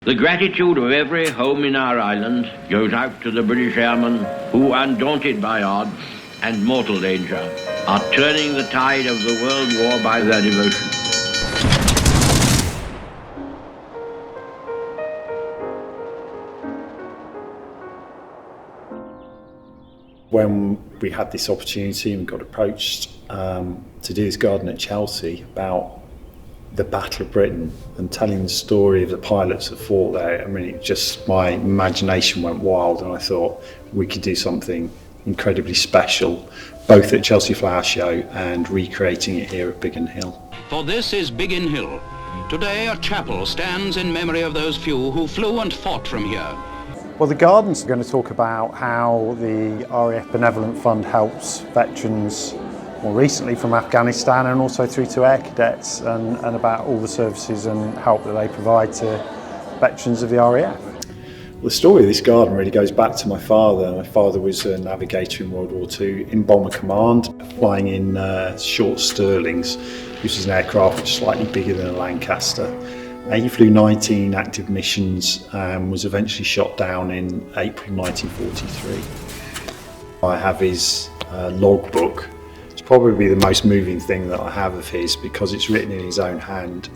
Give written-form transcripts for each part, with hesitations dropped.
The gratitude of every home in our island goes out to the British airmen who, undaunted by odds and mortal danger, are turning the tide of the World War by their devotion. When we had this opportunity and got approached to do this garden at Chelsea about the Battle of Britain and telling the story of the pilots that fought there, I mean, my imagination went wild, and I thought we could do something incredibly special, both at Chelsea Flower Show and recreating it here at Biggin Hill. For this is Biggin Hill. Today a chapel stands in memory of those few who flew and fought from here. Well, the gardens are going to talk about how the RAF Benevolent Fund helps veterans more recently from Afghanistan and also through to air cadets, and about all the services and help that they provide to veterans of the RAF. Well, the story of this garden really goes back to my father. My father was a navigator in World War II in Bomber Command, flying in short Stirlings, which is an aircraft which is slightly bigger than a Lancaster. He flew 19 active missions and was eventually shot down in April 1943. I have his logbook. It's probably the most moving thing that I have of his, because it's written in his own hand.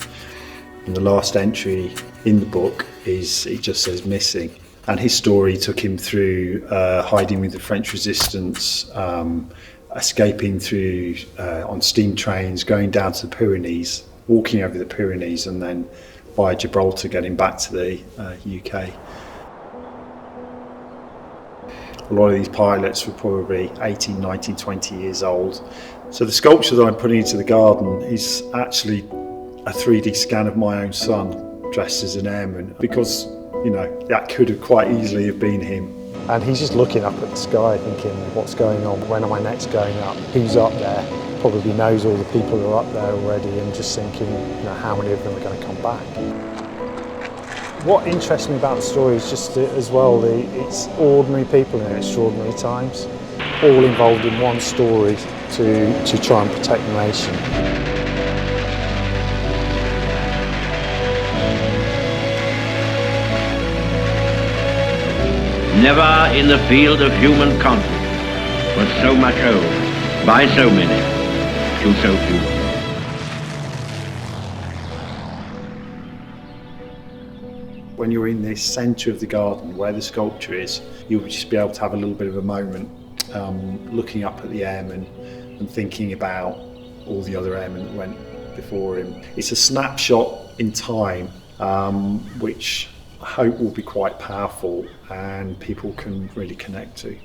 And the last entry in the book it just says missing. And his story took him through hiding with the French resistance, escaping through on steam trains, going down to the Pyrenees, walking over the Pyrenees, and then via Gibraltar getting back to the UK. A lot of these pilots were probably 18, 19, 20 years old. So the sculpture that I'm putting into the garden is actually a 3D scan of my own son dressed as an airman, because, you know, that could have quite easily have been him. And he's just looking up at the sky thinking, what's going on? When am I next going up? Who's up there? Probably knows all the people who are up there already, and just thinking, you know, how many of them are going to come back? What interests me about the story is just as well, it's ordinary people in extraordinary times, all involved in one story to try and protect the nation. Never in the field of human conflict was so much owed by so many to so few. When you're in the centre of the garden where the sculpture is, you'll just be able to have a little bit of a moment looking up at the airmen and thinking about all the other airmen that went before him. It's a snapshot in time which I hope will be quite powerful and people can really connect to.